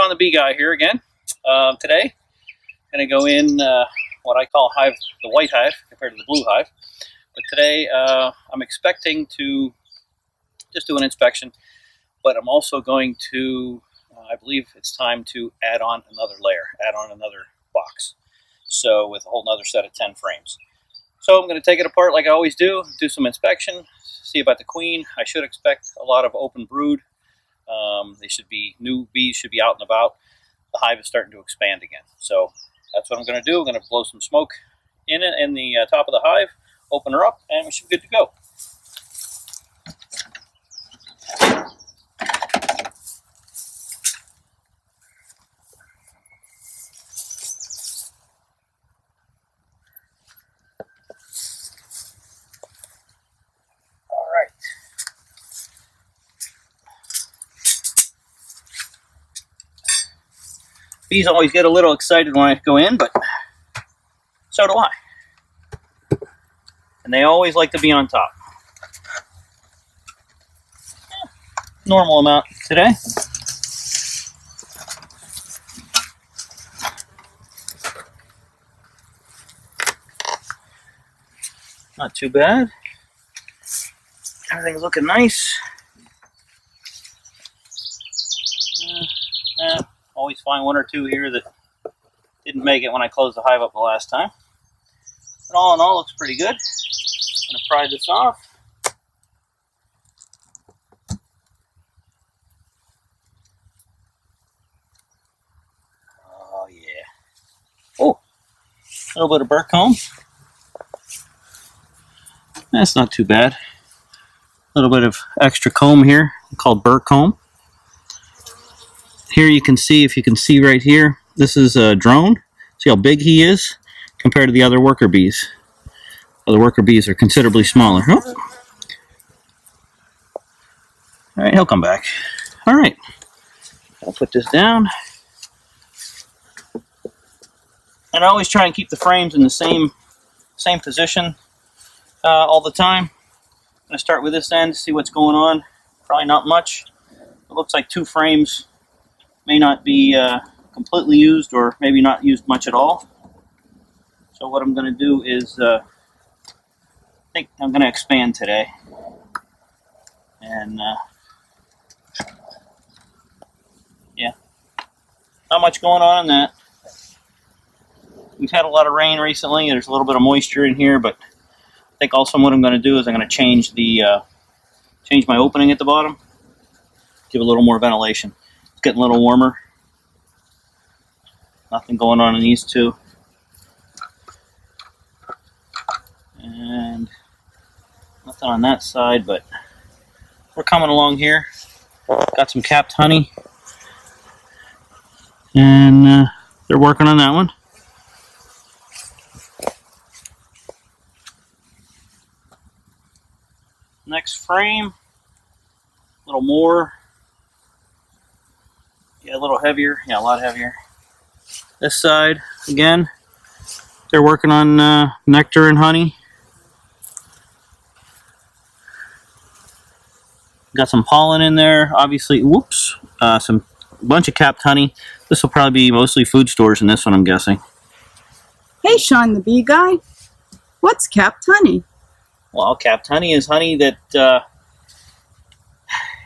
Shawn the Bee Guy here again. Today, I'm going to go in what I call hive, the white hive compared to the blue hive. But today, I'm expecting to just do an inspection, but I'm also going to, I believe it's time to add on another layer, add on another box. So with a whole nother set of 10 frames. So I'm going to take it apart like I always do some inspection, see about the queen. I should expect a lot of open brood. New bees should be out and about. The hive is starting to expand again. So that's what I'm going to do. I'm going to blow some smoke in the top of the hive, open her up, and we should be good to go. Bees always get a little excited when I go in, but so do I. And they always like to be on top. Normal amount today. Not too bad. Everything's looking nice. Always find one or two here that didn't make it when I closed the hive up the last time. But all in all, looks pretty good. I'm going to pry this off. Oh yeah. Oh, a little bit of burr comb. That's not too bad. A little bit of extra comb here called burr comb. Here you can see, if you can see right here, this is a drone. See how big he is compared to the other worker bees. Other worker bees are considerably smaller. Oh. All right, he'll come back. All right, I'll put this down. And I always try and keep the frames in the same position all the time. I'm going to start with this end, see what's going on. Probably not much. It looks like 2 frames may not be completely used, or maybe not used much at all. So what I'm going to do is, I think I'm going to expand today. And yeah, not much going on in that. We've had a lot of rain recently. There's a little bit of moisture in here, but I think also what I'm going to do is I'm going to change my opening at the bottom, give a little more ventilation. It's getting a little warmer. Nothing going on in these two. And nothing on that side, but we're coming along here. Got some capped honey. And they're working on that one. Next frame, a little more. Yeah, a little heavier. Yeah, a lot heavier. This side, again, they're working on nectar and honey. Got some pollen in there, obviously. Whoops. Some bunch of capped honey. This will probably be mostly food stores in this one, I'm guessing. Hey, Shawn the Bee Guy. What's capped honey? Well, capped honey is honey that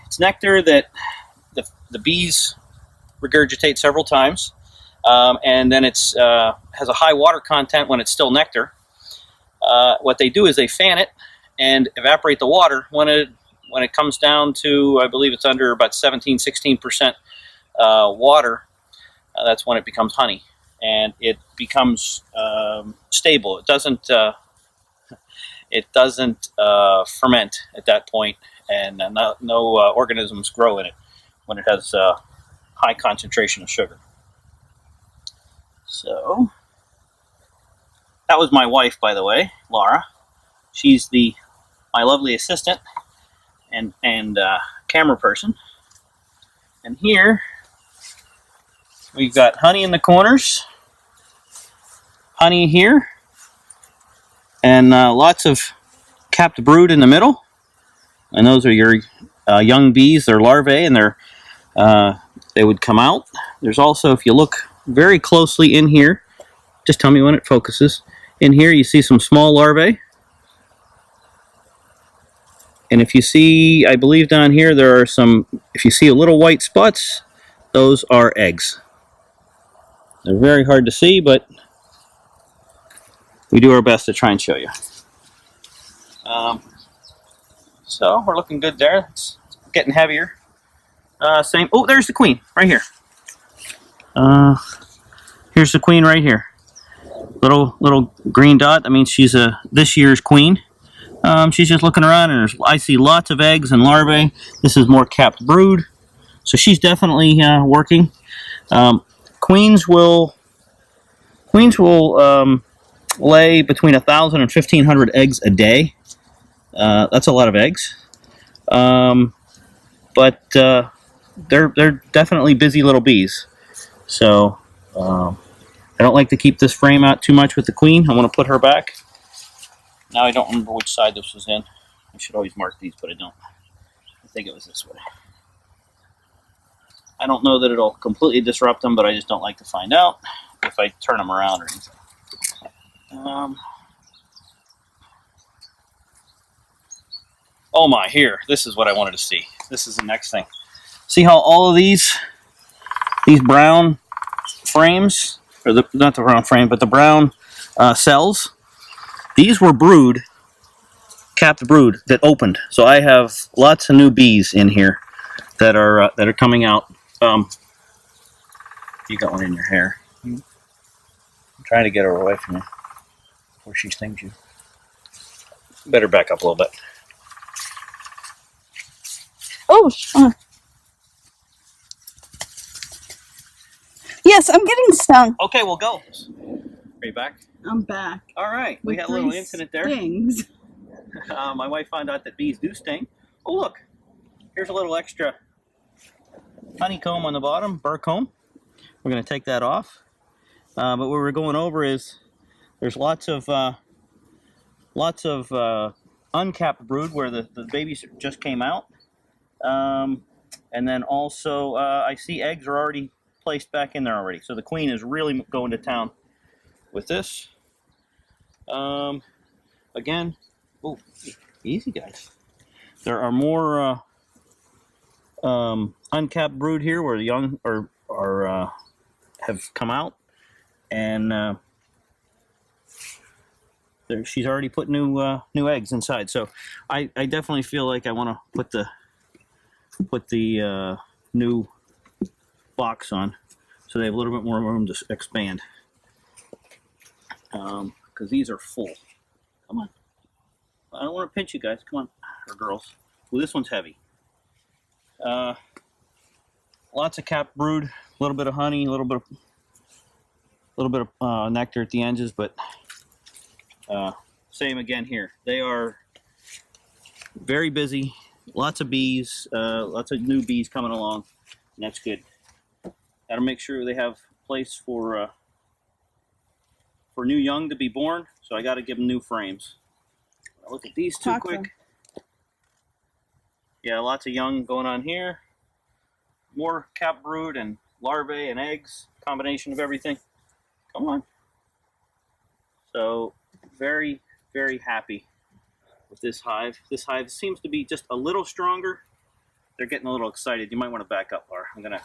it's nectar that the bees regurgitate several times, and then it's has a high water content when it's still nectar. What they do is they fan it and evaporate the water. When it comes down to, I believe it's under about 16% water, that's when it becomes honey, and it becomes stable. It doesn't ferment at that point, and no organisms grow in it when it has high concentration of sugar. So that was my wife, by the way, Laura. She's my lovely assistant and camera person. And here we've got honey in the corners, honey here, and lots of capped brood in the middle. And those are your young bees, their larvae, and they're they would come out. There's also, if you look very closely in here, just tell me when it focuses. In here you see some small larvae. And if you see, I believe down here there are some, if you see a little white spots, those are eggs. They're very hard to see, but we do our best to try and show you. So we're looking good there. It's getting heavier. Same. Oh, there's the queen right here. Here's the queen right here. Little green dot. That means she's this year's queen. She's just looking around, and I see lots of eggs and larvae. This is more capped brood, so she's definitely working. Queens will lay between 1,000 and 1,500 eggs a day. That's a lot of eggs, but they're definitely busy little bees. So I don't like to keep this frame out too much with the queen. I want to put her back. Now I don't remember which side this was in. I should always mark these, but I don't. I think it was this way. I don't know that it'll completely disrupt them, but I just don't like to find out if I turn them around or anything. Oh my, here. This is what I wanted to see. This is the next thing. See how all of these brown frames, or not the brown frame, but the brown cells, these were brood, capped brood that opened. So I have lots of new bees in here that are coming out. You got one in your hair. I'm trying to get her away from you before she stings you. Better back up a little bit. Oh, Shawn. Yes, I'm getting stung. Okay, we'll go. Are you back? I'm back. All right, we had a little incident there. Stings. My wife found out that bees do sting. Oh, look. Here's a little extra honeycomb on the bottom, burr comb. We're going to take that off. But what we're going over is there's lots of uncapped brood where the babies just came out. And then also I see eggs are already placed back in there already. So the queen is really going to town with this. Again, oh, easy guys. There are more uncapped brood here where the young have come out, and she's already put new eggs inside. So I definitely feel like I want to put the new box on so they have a little bit more room to expand, because these are full. Come on, I don't want to pinch you guys. Come on, or girls. Well, this one's heavy. Lots of capped brood, a little bit of honey, a little bit of nectar at the edges, but same again here. They are very busy. Lots of bees, lots of new bees coming along, and that's good. Got to make sure they have a place for new young to be born, so I got to give them new frames. I'll look at these two quick. Yeah, lots of young going on here. More capped brood and larvae and eggs, combination of everything. Come on. So very, very happy with this hive. This hive seems to be just a little stronger. They're getting a little excited. You might want to back up, Laura. I'm gonna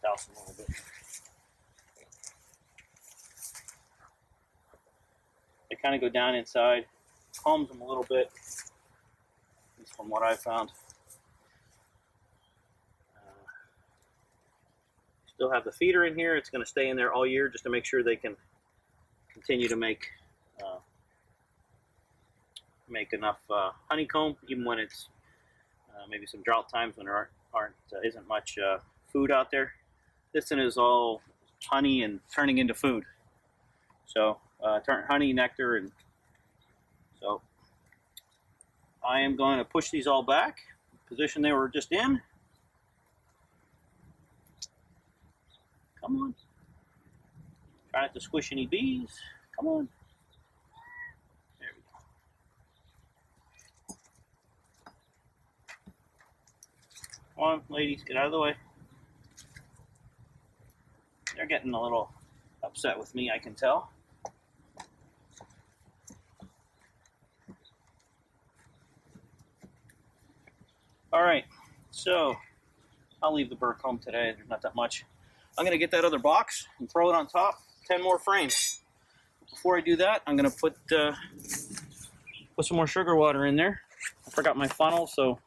douse them a little bit. They kind of go down inside, calms them a little bit, at least from what I've found. Still have the feeder in here. It's going to stay in there all year just to make sure they can continue to make enough honeycomb, even when it's maybe some drought times when there isn't much food out there. This one is all honey and turning into food. So honey, nectar, and so I am going to push these all back, position they were just in. Come on. Try not to squish any bees. Come on. There we go. Come on, ladies, get out of the way. They're getting a little upset with me, I can tell. All right, so I'll leave the burr comb today. There's not that much. I'm gonna get that other box and throw it on top. 10 more frames. Before I do that, I'm gonna put some more sugar water in there. I forgot my funnel, so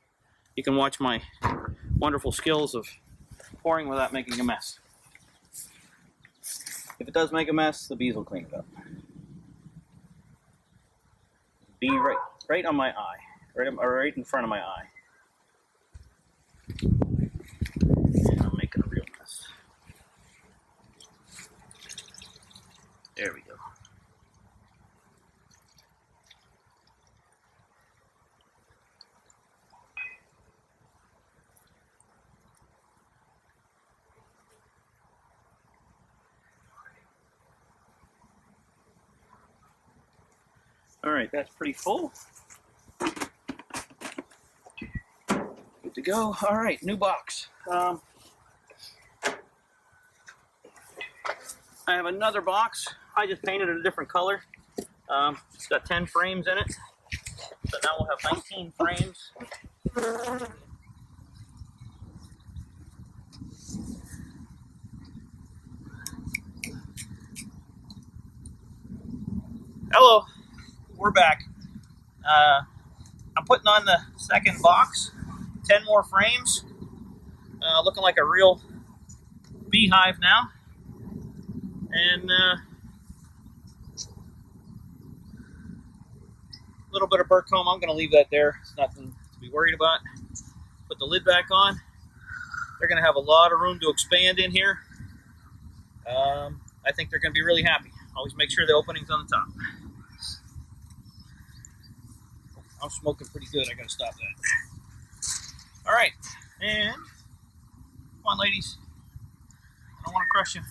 you can watch my wonderful skills of pouring without making a mess. If it does make a mess, the bees will clean it up. Bee right on my eye, right in front of my eye. And I'm making a real mess. There we go. All right, that's pretty full. Good to go. All right, new box. I have another box. I just painted it a different color. It's got 10 frames in it. So now we'll have 19 frames. Hello, we're back. I'm putting on the second box. 10 more frames. Looking like a real beehive now. And a little bit of burr comb. I'm going to leave that there. It's nothing to be worried about. Put the lid back on. They're going to have a lot of room to expand in here. I think they're going to be really happy. Always make sure the opening's on the top. I'm smoking pretty good. I got to stop that. All right. And come on, ladies. I don't want to crush you.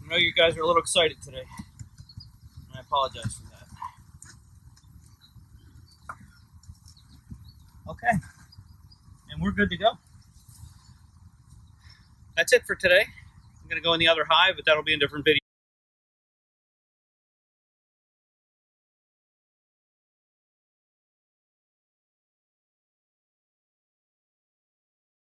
I know you guys are a little excited today. And I apologize for that. Okay. And we're good to go. That's it for today. I'm going to go in the other hive, but that'll be a different video.